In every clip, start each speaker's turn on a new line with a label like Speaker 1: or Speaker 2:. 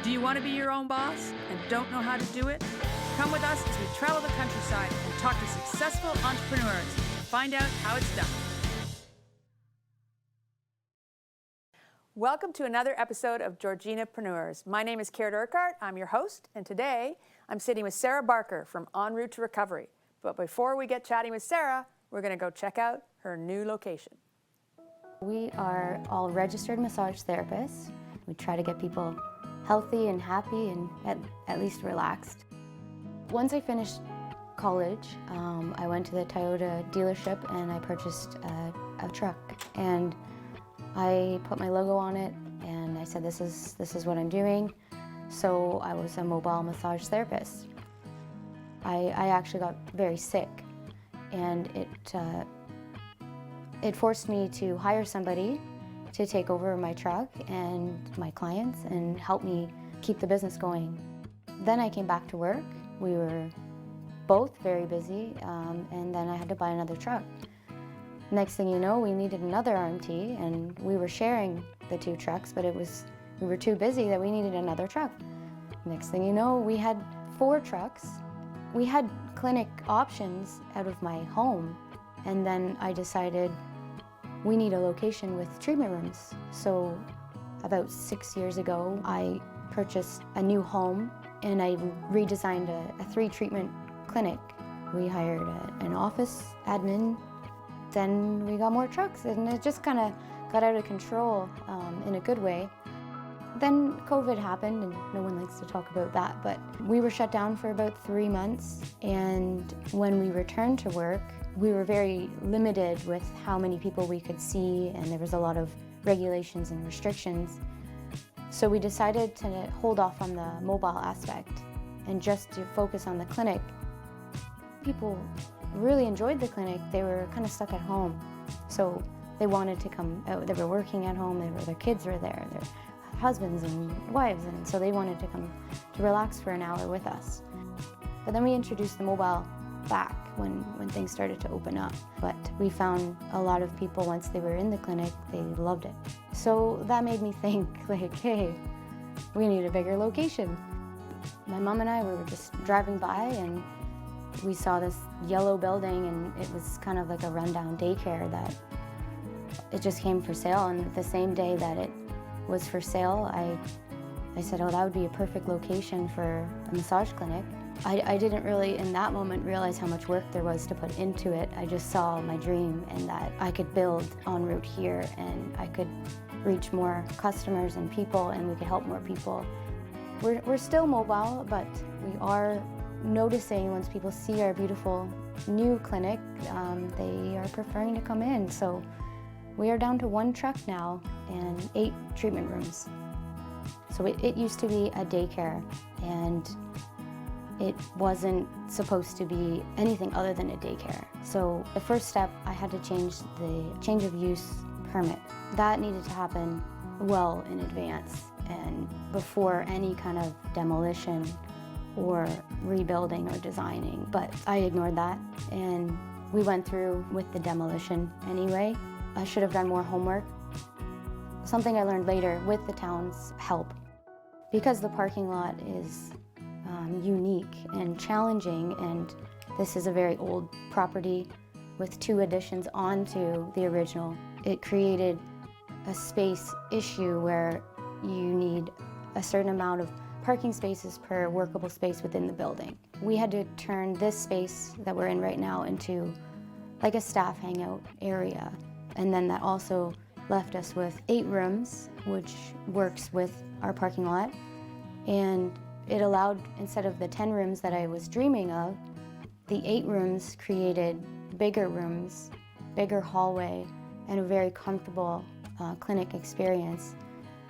Speaker 1: Do you want to be your own boss and don't know how to do it? Come with us as we travel the countryside and talk to successful entrepreneurs to find out how it's done. Welcome to another episode of Georginapreneurs. My name is Caird Urquhart. I'm your host, and today I'm sitting with Sarah Barker from En Route to Recovery. But before we get chatting with Sarah, we're going to go check out her new location.
Speaker 2: We are all registered massage therapists. We try to get people healthy and happy and at least relaxed. Once I finished college, I went to the Toyota dealership and I purchased a truck. And I put my logo on it and I said, this is what I'm doing. So I was a mobile massage therapist. I actually got very sick, and it forced me to hire somebody to take over my truck and my clients and help me keep the business going. Then I came back to work. We were both very busy, and then I had to buy another truck. Next thing you know, we needed another RMT, and we were sharing the two trucks, but we were too busy that we needed another truck. Next thing you know, we had 4 trucks. We had clinic options out of my home, and then I decided we need a location with treatment rooms. So about 6 years ago, I purchased a new home and I redesigned a 3-treatment clinic. We hired an office admin. Then we got more trucks, and it just kind of got out of control in a good way. Then COVID happened, and no one likes to talk about that, but we were shut down for about 3 months, and when we returned to work, we were very limited with how many people we could see, and there was a lot of regulations and restrictions. So we decided to hold off on the mobile aspect and just to focus on the clinic. People really enjoyed the clinic. They were kind of stuck at home, so they wanted to come out. They were working at home, their kids were there, their husbands and wives, and so they wanted to come to relax for an hour with us. But then we introduced the mobile back when things started to open up. But we found a lot of people, once they were in the clinic, they loved it. So that made me think, like, hey, we need a bigger location. My mom and I, we were just driving by and we saw this yellow building, and it was kind of like a rundown daycare that it just came for sale. And the same day that it was for sale, I said, oh, that would be a perfect location for a massage clinic. I didn't really, in that moment, realize how much work there was to put into it. I just saw my dream and that I could build En Route here, and I could reach more customers and people, and we could help more people. We're still mobile, but we are noticing once people see our beautiful new clinic, they are preferring to come in. So we are down to 1 truck now and 8 treatment rooms. So it used to be a daycare, and it wasn't supposed to be anything other than a daycare. So the first step, I had to change the change of use permit. That needed to happen well in advance and before any kind of demolition or rebuilding or designing, but I ignored that, and we went through with the demolition anyway. I should have done more homework. Something I learned later with the town's help. Because the parking lot is unique and challenging, and this is a very old property with 2 additions onto the original, it created a space issue where you need a certain amount of parking spaces per workable space within the building. We had to turn this space that we're in right now into like a staff hangout area. And then that also left us with 8 rooms, which works with our parking lot. And it allowed, instead of the 10 rooms that I was dreaming of, the 8 rooms created bigger rooms, bigger hallway, and a very comfortable clinic experience,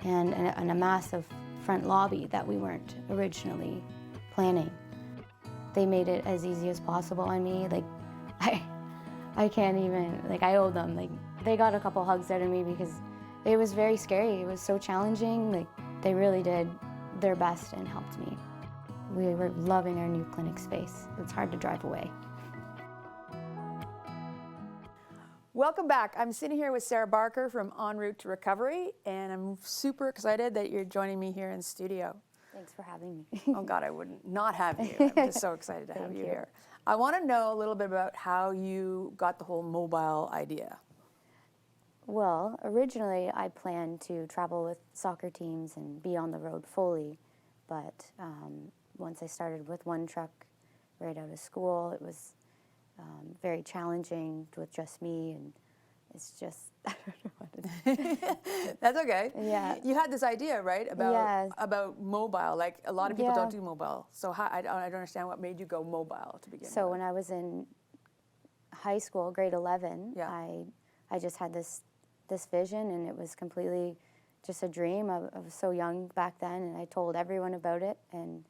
Speaker 2: and a massive front lobby that we weren't originally planning. They made it as easy as possible on me. Like, I can't even, like, I owe them. Like, they got a couple hugs out of me because it was very scary. It was so challenging. Like, they really did their best and helped me. We were loving our new clinic space. It's hard to drive away.
Speaker 1: Welcome back. I'm sitting here with Sarah Barker from En Route to Recovery, and I'm super excited that you're joining me here in studio.
Speaker 2: Thanks for having me.
Speaker 1: Oh God, I wouldn't not have you. I'm just so excited to have
Speaker 2: Thank
Speaker 1: you
Speaker 2: you.
Speaker 1: here. I want to know a little bit about how you got the whole mobile idea.
Speaker 2: Well, originally I planned to travel with soccer teams and be on the road fully, but once I started with one truck right out of school, it was very challenging with just me, and it's just, I don't know what to
Speaker 1: That's okay.
Speaker 2: Yeah.
Speaker 1: You had this idea, right, about
Speaker 2: Yes.
Speaker 1: about mobile. Like a lot of people
Speaker 2: Yeah.
Speaker 1: don't do mobile. So how, I don't understand what made you go mobile to begin
Speaker 2: So
Speaker 1: with.
Speaker 2: when I was in high school, grade 11,
Speaker 1: Yeah.
Speaker 2: I just had this vision, and it was completely just a dream. I was so young back then, and I told everyone about it, and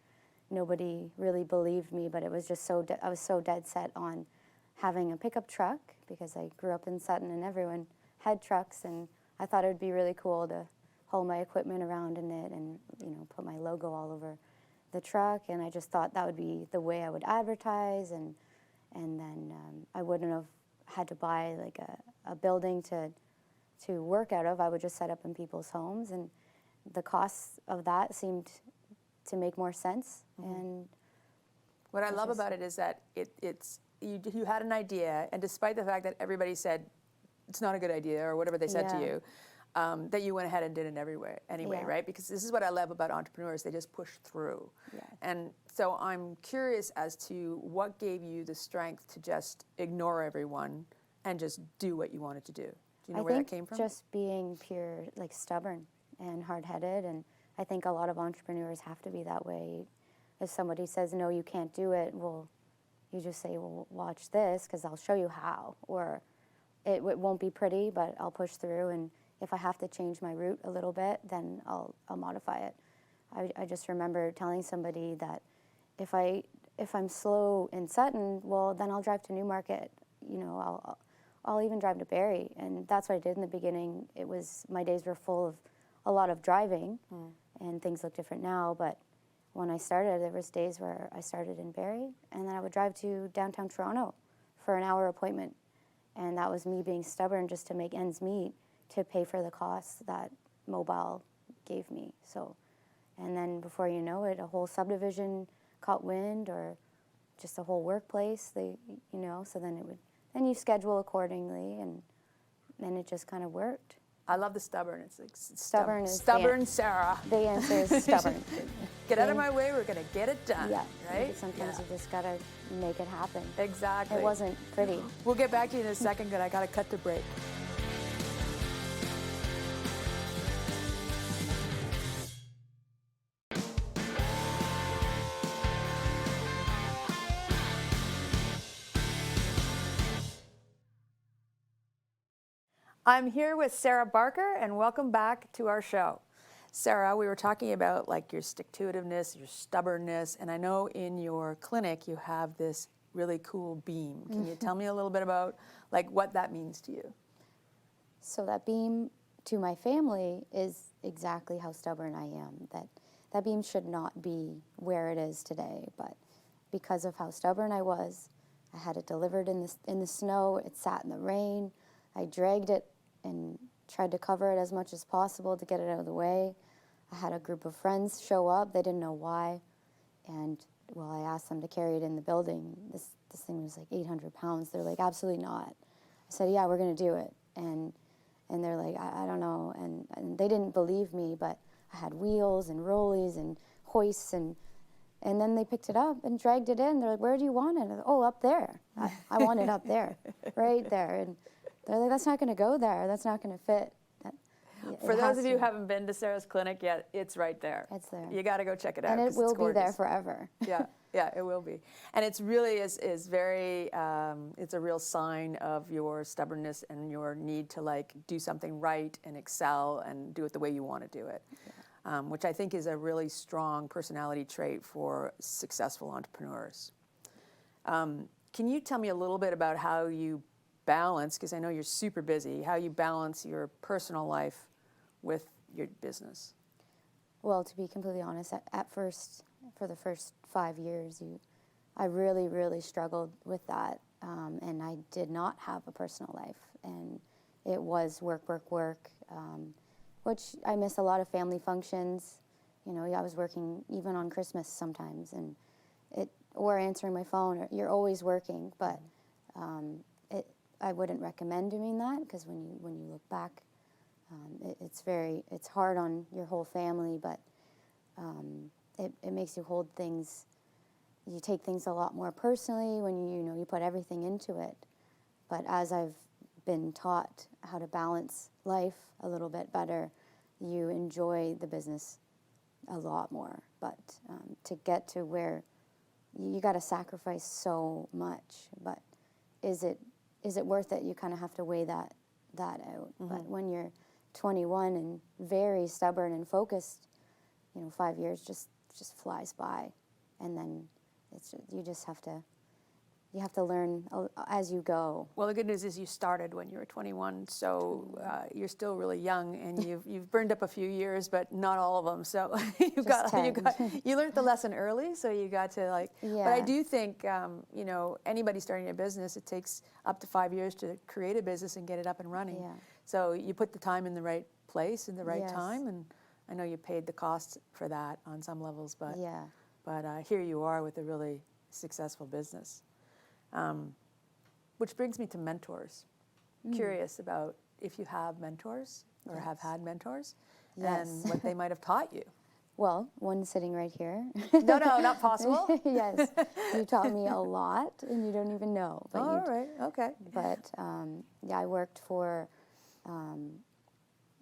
Speaker 2: nobody really believed me, but it was just so, I was so dead set on having a pickup truck because I grew up in Sutton and everyone had trucks, and I thought it would be really cool to haul my equipment around in it and, you know, put my logo all over the truck, and I just thought that would be the way I would advertise, and then I wouldn't have had to buy like a building to work out of. I would just set up in people's homes, and the costs of that seemed to make more sense. And
Speaker 1: What I love about it is that you had an idea, and despite the fact that everybody said it's not a good idea or whatever they said to
Speaker 2: Yeah.
Speaker 1: you, that you went ahead and did it anyway,
Speaker 2: Yeah.
Speaker 1: right? Because this is what I love about entrepreneurs, they just push through.
Speaker 2: Yeah.
Speaker 1: And so I'm curious as to what gave you the strength to just ignore everyone and just do what you wanted to do. Do you know
Speaker 2: I
Speaker 1: where
Speaker 2: think
Speaker 1: that came from?
Speaker 2: just being pure, like stubborn and hard-headed, and I think a lot of entrepreneurs have to be that way. If somebody says, no, you can't do it, well, you just say, well, watch this, because I'll show you how. Or it won't be pretty, but I'll push through, and if I have to change my route a little bit, then I'll modify it. I just remember telling somebody that if I'm slow in Sutton, well, then I'll drive to Newmarket. You know, I'll even drive to Barrie, and that's what I did in the beginning. It was, my days were full of a lot of driving, and things look different now, but when I started, there was days where I started in Barrie, and then I would drive to downtown Toronto for an hour appointment, and that was me being stubborn just to make ends meet to pay for the costs that mobile gave me. So, and then before you know it, a whole subdivision caught wind, or just a whole workplace. So then you schedule accordingly, and then it just kind of worked.
Speaker 1: I love the stubborn. It's like
Speaker 2: Stubborn is
Speaker 1: stubborn Sarah.
Speaker 2: The answer is stubborn.
Speaker 1: Get out of my way, we're going to get it done.
Speaker 2: Yeah,
Speaker 1: right?
Speaker 2: sometimes you just gotta make it happen.
Speaker 1: Exactly.
Speaker 2: It wasn't pretty.
Speaker 1: We'll get back to you in a second, but I got to cut to break. I'm here with Sarah Barker, and welcome back to our show. Sarah, we were talking about like your stick-to-itiveness, your stubbornness, and I know in your clinic you have this really cool beam. Can you tell me a little bit about like what that means to you?
Speaker 2: So that beam to my family is exactly how stubborn I am. That beam should not be where it is today, but because of how stubborn I was, I had it delivered in the snow. It sat in the rain. I dragged it and tried to cover it as much as possible to get it out of the way. I had a group of friends show up. They didn't know why, and well, I asked them to carry it in the building. This thing was like 800 pounds. They're like, absolutely not. I said, yeah, we're going to do it. And they're like, I don't know. And they didn't believe me, but I had wheels and rollies and hoists, and then they picked it up and dragged it in. They're like, where do you want it? Oh, up there. I want it up there, right there. And they're like, that's not going to go there. That's not going to fit.
Speaker 1: For those of you who haven't been to Sarah's clinic yet, it's right there.
Speaker 2: It's there.
Speaker 1: You got to go check it out.
Speaker 2: And it
Speaker 1: 'cause
Speaker 2: will
Speaker 1: it's
Speaker 2: be there
Speaker 1: gorgeous.
Speaker 2: forever.
Speaker 1: Yeah, it will be. And it's really is very, it's a real sign of your stubbornness and your need to like do something right and excel and do it the way you want to do it, which I think is a really strong personality trait for successful entrepreneurs. Can you tell me a little bit about how you balance, because I know you're super busy, how you balance your personal life with your business?
Speaker 2: Well, to be completely honest, at first, for the first 5 years, I really, really struggled with that, and I did not have a personal life, and it was work, work, work, which I miss a lot of family functions. You know, I was working even on Christmas sometimes, and or answering my phone. Or you're always working, but I wouldn't recommend doing that, because when you look back, it's hard on your whole family, but it makes you hold things. You take things a lot more personally when you put everything into it. But as I've been taught how to balance life a little bit better, you enjoy the business a lot more. But to get to where you got to sacrifice so much, but is it worth it? You kind of have to weigh that out. Mm-hmm. But when you're 21 and very stubborn and focused, 5 years just flies by, and then you have to learn as you go.
Speaker 1: Well, the good news is you started when you were 21, so you're still really young, and you've burned up a few years, but not all of them. So you learned the lesson early, so you got to
Speaker 2: Yeah.
Speaker 1: But I do think anybody starting a business, it takes up to 5 years to create a business and get it up and running.
Speaker 2: Yeah.
Speaker 1: So you put the time in the right place in the right
Speaker 2: Yes.
Speaker 1: time, and I know you paid the cost for that on some levels, but
Speaker 2: Yeah.
Speaker 1: Here you are with a really successful business. Which brings me to mentors. Curious about if you have mentors or
Speaker 2: Yes.
Speaker 1: have had mentors,
Speaker 2: Yes.
Speaker 1: and what they might have taught you.
Speaker 2: Well, one sitting right here.
Speaker 1: No, not possible.
Speaker 2: Yes, you taught me a lot, and you don't even know. But
Speaker 1: All right, okay.
Speaker 2: But I worked for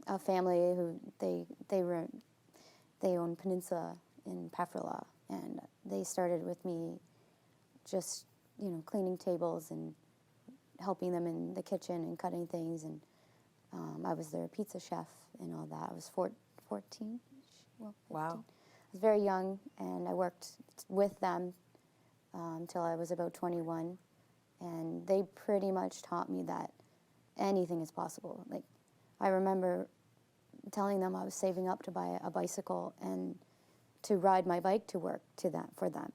Speaker 2: a family who they own Peninsula in Pefferlaw, and they started with me just cleaning tables and helping them in the kitchen and cutting things, and I was their pizza chef and all that. I was 14. Well, 15.
Speaker 1: Wow.
Speaker 2: I was very young, and I worked with them until I was about 21, and they pretty much taught me that anything is possible. Like, I remember telling them I was saving up to buy a bicycle and to ride my bike to work for them.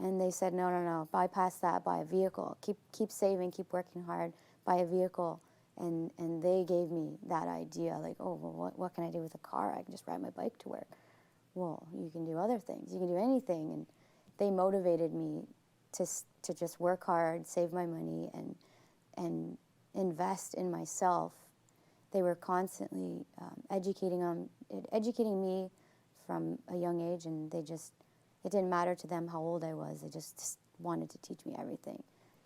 Speaker 2: And they said, no, bypass that, buy a vehicle. Keep saving, keep working hard, buy a vehicle. And they gave me that idea, like, oh, well, what can I do with a car? I can just ride my bike to work. Well, you can do other things. You can do anything. And they motivated me to just work hard, save my money, and invest in myself. They were constantly educating me from a young age, and it didn't matter to them how old I was. They just wanted to teach me everything.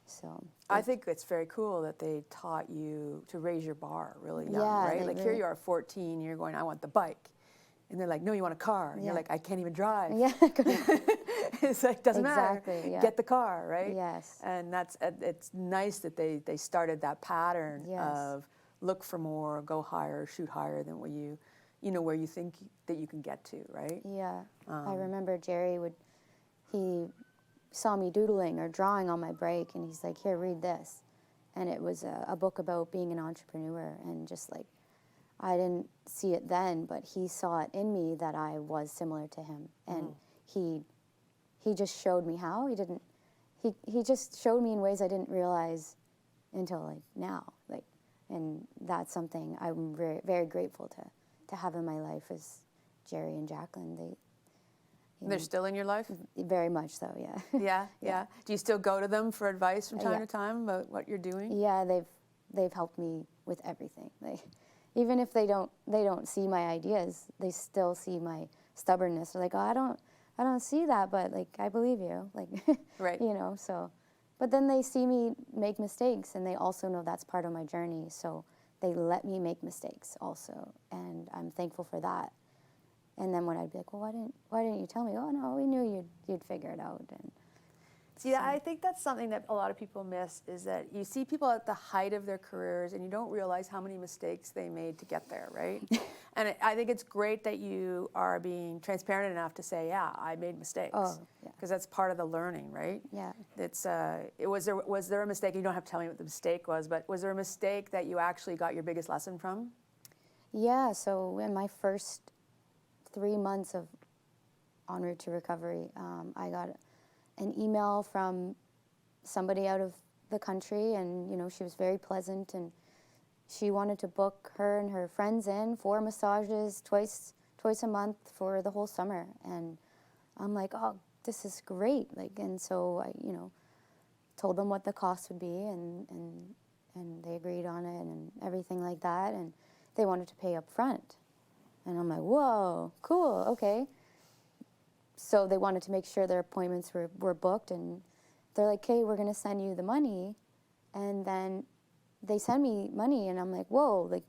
Speaker 2: So
Speaker 1: I think it's very cool that they taught you to raise your bar really young,
Speaker 2: Yeah,
Speaker 1: right? Like, here you are 14, you're going, I want the bike. And they're like, no, you want a car. And you're like, I can't even drive.
Speaker 2: Yeah.
Speaker 1: It's like, doesn't matter.
Speaker 2: Yeah.
Speaker 1: Get the car, right?
Speaker 2: Yes.
Speaker 1: And it's nice that they started that pattern
Speaker 2: Yes.
Speaker 1: of look for more, go higher, shoot higher than what where you think that you can get to, right?
Speaker 2: Yeah. I remember Jerry he saw me doodling or drawing on my break, and he's like, here, read this. And it was a book about being an entrepreneur, and just like, I didn't see it then, but he saw it in me that I was similar to him. And he just showed me how. He just showed me in ways I didn't realize until now. And that's something I'm very, very grateful to have in my life, is Jerry and Jacqueline.
Speaker 1: They're still in your life?
Speaker 2: Very much so, yeah.
Speaker 1: Yeah. Do you still go to them for advice from time
Speaker 2: Yeah.
Speaker 1: to time about what you're doing?
Speaker 2: Yeah, they've helped me with everything. Even if they don't see my ideas, they still see my stubbornness. They're like, oh, I don't see that, but I believe you.
Speaker 1: Right.
Speaker 2: So, but then they see me make mistakes, and they also know that's part of my journey. So they let me make mistakes also, and I'm thankful for that. And then when I'd be like, well, why didn't you tell me? Oh no, we knew you'd figure it out. And
Speaker 1: See, I think that's something that a lot of people miss, is that you see people at the height of their careers and you don't realize how many mistakes they made to get there, right? And I think it's great that you are being transparent enough to say, yeah, I made mistakes.
Speaker 2: Oh, yeah.
Speaker 1: Because that's part of the learning, right?
Speaker 2: Yeah.
Speaker 1: Was there a mistake? You don't have to tell me what the mistake was, but was there a mistake that you actually got your biggest lesson from?
Speaker 2: Yeah, so in my first 3 months of En Route to Recovery, I got an email from somebody out of the country, and she was very pleasant, and she wanted to book her and her friends in 4 massages twice twice a month for the whole summer. And I'm like, oh, this is great. Like, and so I, told them what the cost would be, and they agreed on it and everything like that. And they wanted to pay up front. And I'm like, whoa, cool, okay. So they wanted to make sure their appointments were booked, and they're like, okay, we're gonna send you the money. And then they send me money, and I'm like, whoa, like,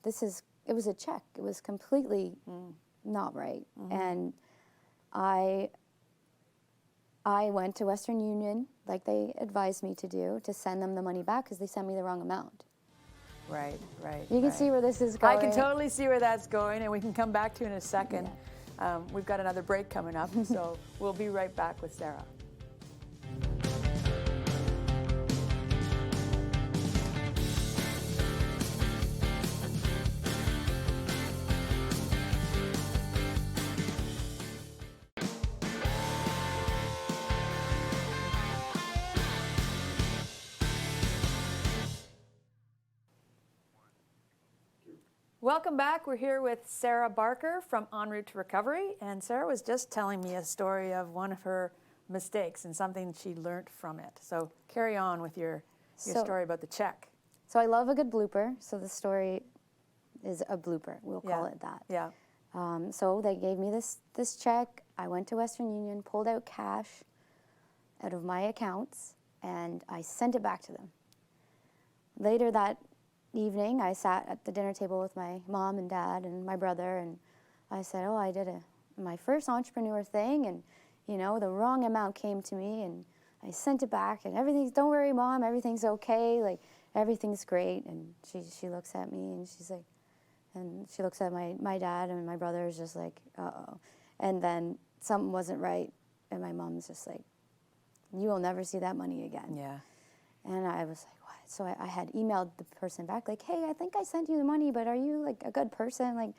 Speaker 2: it was a check. It was completely not right. And I went to Western Union, like they advised me to do, to send them the money back because they sent me the wrong amount.
Speaker 1: Right.
Speaker 2: You can see where this is going.
Speaker 1: I can totally see where that's going, and we can come back to it in a second. Yeah. We've got another break coming up, so we'll be right back with Sarah. Welcome back. We're here with Sarah Barker from En Route to Recovery, and Sarah was just telling me a story of one of her mistakes and something she learned from it. So carry on with your story about the check.
Speaker 2: So I love a good blooper, so the story is a blooper. We'll call it that.
Speaker 1: Yeah.
Speaker 2: So they gave me this check. I went to Western Union, pulled out cash out of my accounts, and I sent it back to them. Later that evening, I sat at the dinner table with my mom and dad and my brother, and I said, oh, I did my first entrepreneur thing, and the wrong amount came to me, and I sent it back, and don't worry, Mom, everything's okay, like, everything's great. And she looks at me, and she's like, and she looks at my dad, and my brother is just like, uh-oh. And then something wasn't right, and my mom's just like, you will never see that money again.
Speaker 1: Yeah.
Speaker 2: And I was like, so I had emailed the person back, like, hey, I think I sent you the money, but are you, like, a good person? Like,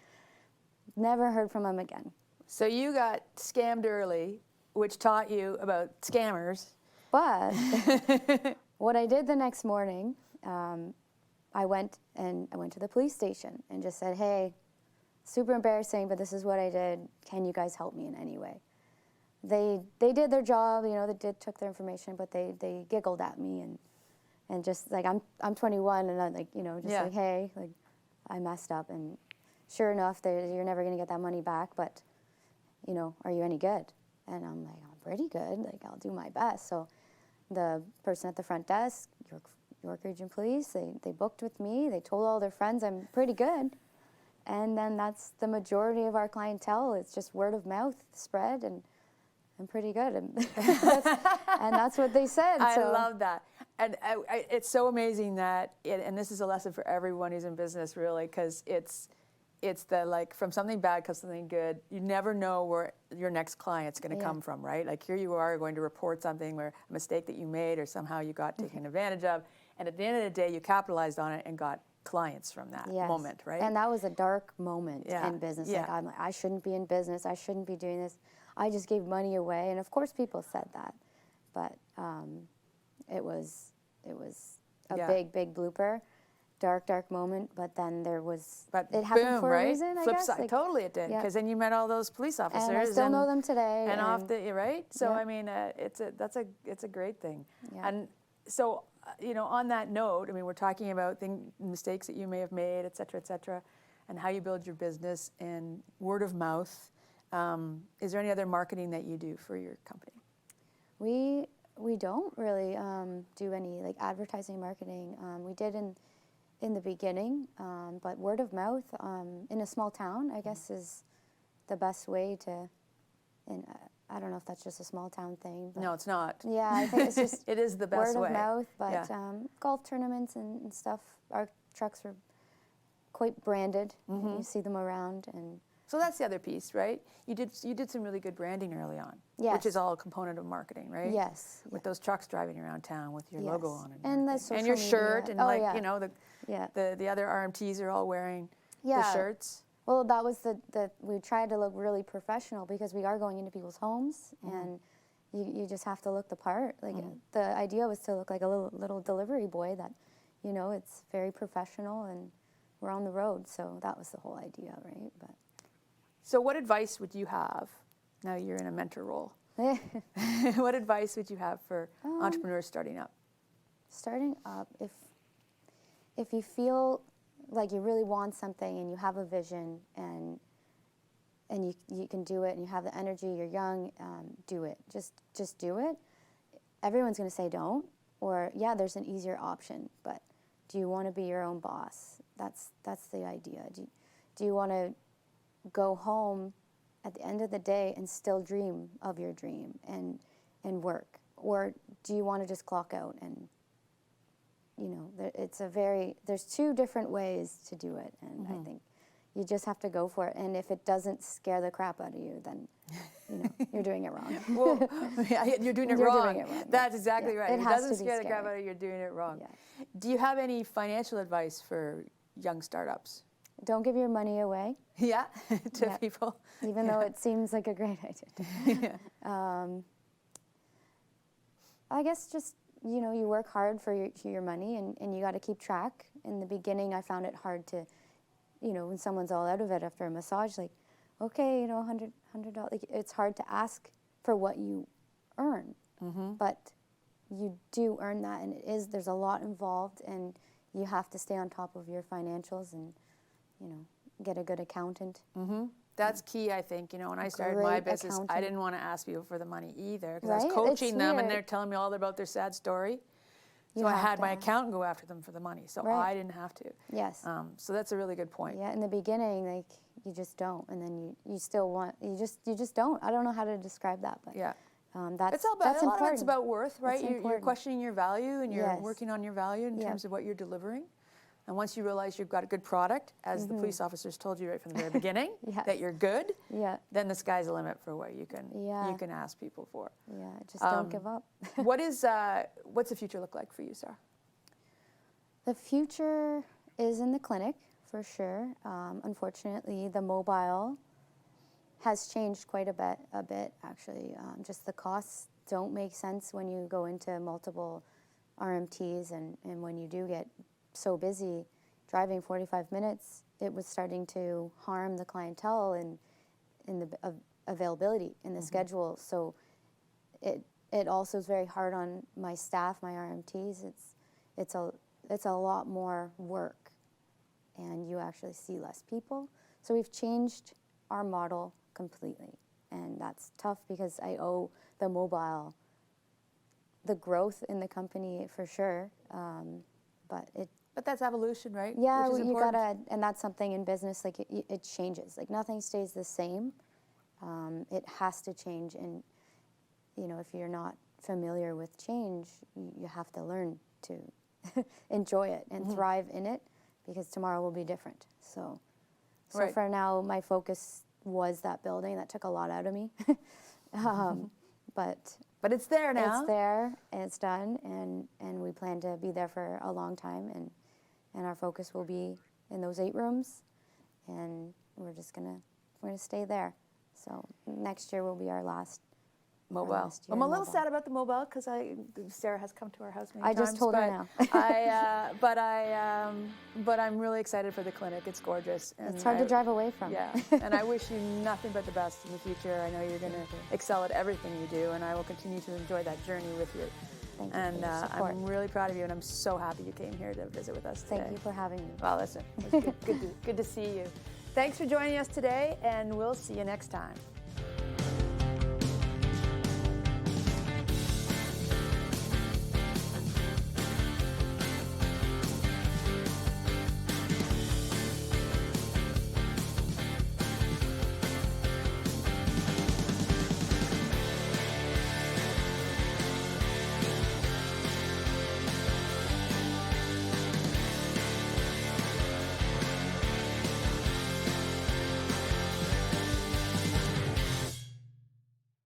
Speaker 2: never heard from him again.
Speaker 1: So you got scammed early, which taught you about scammers.
Speaker 2: But what I did the next morning, I went to the police station and just said, hey, super embarrassing, but this is what I did. Can you guys help me in any way? They did their job, they took their information, but they giggled at me and just like, I'm 21, and I'm like, like, hey, like, I messed up, and sure enough, you're never gonna get that money back, but, are you any good? And I'm like, I'm pretty good, like, I'll do my best. So the person at the front desk, York Region Police, they booked with me, they told all their friends I'm pretty good, and then that's the majority of our clientele. It's just word of mouth spread, and I'm pretty good, and that's what they said.
Speaker 1: I love that. And it's so amazing that, and this is a lesson for everyone who's in business, really, because it's the, like, from something bad comes something good. You never know where your next client's going to come from, right? Like, here you are going to report something where a mistake that you made or somehow you got taken advantage of, and at the end of the day, you capitalized on it and got clients from that moment, right?
Speaker 2: And that was a dark moment in business. Like, I'm like, I shouldn't be in business. I shouldn't be doing this. I just gave money away, and of course, people said that, but it was a big blooper, dark moment. But then it happened for a reason.
Speaker 1: Flip
Speaker 2: I guess.
Speaker 1: side, like, totally it did, because then you met all those police officers,
Speaker 2: and I still know them today.
Speaker 1: And right. So I mean, it's a great thing.
Speaker 2: Yeah.
Speaker 1: And so on that note, I mean, we're talking about mistakes that you may have made, et cetera, and how you build your business and word of mouth. Is there any other marketing that you do for your company?
Speaker 2: We don't really do any, like, advertising marketing. We did in the beginning, but word of mouth in a small town, I guess, is the best way to. And I don't know if that's just a small town thing. But
Speaker 1: no, it's not.
Speaker 2: Yeah, I think it's just
Speaker 1: it is the best
Speaker 2: word
Speaker 1: way.
Speaker 2: of mouth. But golf tournaments and stuff, our trucks are quite branded. You see them around, and.
Speaker 1: So that's the other piece, right? You did some really good branding early on, which is all a component of marketing, right?
Speaker 2: Yes.
Speaker 1: With those trucks driving around town with your logo on it,
Speaker 2: and
Speaker 1: your shirt, and the other RMTs are all wearing the shirts.
Speaker 2: Well, that was we tried to look really professional because we are going into people's homes, and you just have to look the part. Like the idea was to look like a little delivery boy that, it's very professional, and we're on the road, so that was the whole idea, right? But.
Speaker 1: So what advice would you have, now you're in a mentor role, what advice would you have for entrepreneurs starting up?
Speaker 2: Starting up, if you feel like you really want something and you have a vision and you can do it and you have the energy, you're young, do it. Just do it. Everyone's going to say don't, or yeah, there's an easier option, but do you want to be your own boss? That's the idea. Do you want to go home at the end of the day and still dream of your dream and work? Or do you want to just clock out and, you know, there's two different ways to do it, and I think you just have to go for it. And if it doesn't scare the crap out of you, then, you know, you're doing it wrong.
Speaker 1: Well, you're doing it wrong.
Speaker 2: Doing it wrong.
Speaker 1: That's exactly right.
Speaker 2: It
Speaker 1: If it
Speaker 2: has
Speaker 1: doesn't
Speaker 2: to be
Speaker 1: scare the crap
Speaker 2: scary.
Speaker 1: out of you, you're doing it wrong.
Speaker 2: Yeah.
Speaker 1: Do you have any financial advice for young startups?
Speaker 2: Don't give your money away,
Speaker 1: Yeah, to
Speaker 2: Yeah.
Speaker 1: people.
Speaker 2: even though it seems like a great idea.
Speaker 1: Yeah.
Speaker 2: I guess just, you know, you work hard for your money, and you got to keep track. In the beginning, I found it hard to, you know, when someone's all out of it after a massage, like, okay, you know, $100, like, it's hard to ask for what you earn, but you do earn that, and there's a lot involved, and you have to stay on top of your financials and, you know, get a good accountant.
Speaker 1: That's key, I think. You know, when I started my
Speaker 2: Great
Speaker 1: business, I
Speaker 2: accountant.
Speaker 1: didn't want to ask people for the money either, because I
Speaker 2: Right?
Speaker 1: was
Speaker 2: It's
Speaker 1: coaching them and
Speaker 2: weird.
Speaker 1: they're telling me all about their sad story. So
Speaker 2: You
Speaker 1: I
Speaker 2: have
Speaker 1: had
Speaker 2: to
Speaker 1: my
Speaker 2: ask.
Speaker 1: accountant go after them for the money, so
Speaker 2: Right.
Speaker 1: I didn't have to.
Speaker 2: Yes.
Speaker 1: So that's a really good point.
Speaker 2: Yeah, in the beginning, like, you just don't, and then you still want, you just don't. I don't know how to describe that, but
Speaker 1: Yeah.
Speaker 2: that's
Speaker 1: It's all about,
Speaker 2: that's
Speaker 1: a lot
Speaker 2: important.
Speaker 1: of it's about worth, right?
Speaker 2: It's
Speaker 1: You're
Speaker 2: important.
Speaker 1: questioning your value, and you're
Speaker 2: Yes.
Speaker 1: working on your value in
Speaker 2: Yep.
Speaker 1: terms of what you're delivering. And once you realize you've got a good product, as the police officers told you right from the very beginning,
Speaker 2: Yes.
Speaker 1: that you're good,
Speaker 2: Yeah,
Speaker 1: then the sky's the limit for what you can
Speaker 2: Yeah.
Speaker 1: ask people for.
Speaker 2: yeah. Just don't give up.
Speaker 1: What's the future look like for you, Sarah?
Speaker 2: The future is in the clinic for sure. Unfortunately, the mobile has changed quite a bit actually. Just the costs don't make sense when you go into multiple RMTs, and when you do get so busy, driving 45 minutes, it was starting to harm the clientele and in the availability in the schedule. So it also is very hard on my staff, my RMTs. It's a lot more work, and you actually see less people. So we've changed our model completely, and that's tough because I owe the mobile the growth in the company for sure. But
Speaker 1: that's evolution, right?
Speaker 2: yeah,
Speaker 1: Which is
Speaker 2: you
Speaker 1: important.
Speaker 2: gotta, and that's something in business, like it changes. Like nothing stays the same. It has to change, and you know, if you're not familiar with change, you have to learn to enjoy it and thrive in it, because tomorrow will be different. So
Speaker 1: Right.
Speaker 2: for now, my focus was that building. That took a lot out of me,
Speaker 1: But it's there now.
Speaker 2: it's there and it's done, and we plan to be there for a long time, and our focus will be in those 8 rooms, and we're gonna stay there. So next year will be our last
Speaker 1: Mobile.
Speaker 2: last year
Speaker 1: I'm a little
Speaker 2: mobile.
Speaker 1: sad about the mobile because Sarah has come to our house many
Speaker 2: I
Speaker 1: times.
Speaker 2: just told her
Speaker 1: but
Speaker 2: now.
Speaker 1: but I'm really excited for the clinic. It's gorgeous. And
Speaker 2: It's hard to drive away from.
Speaker 1: Yeah, and I wish you nothing but the best in the future. I know you're going to excel at everything you do, and I will continue to enjoy that journey with you.
Speaker 2: Thank you
Speaker 1: And
Speaker 2: for your support.
Speaker 1: I'm really proud of you, and I'm so happy you came here to visit with us today.
Speaker 2: Thank you for having me.
Speaker 1: Well, listen, it was good to see you. Thanks for joining us today, and we'll see you next time.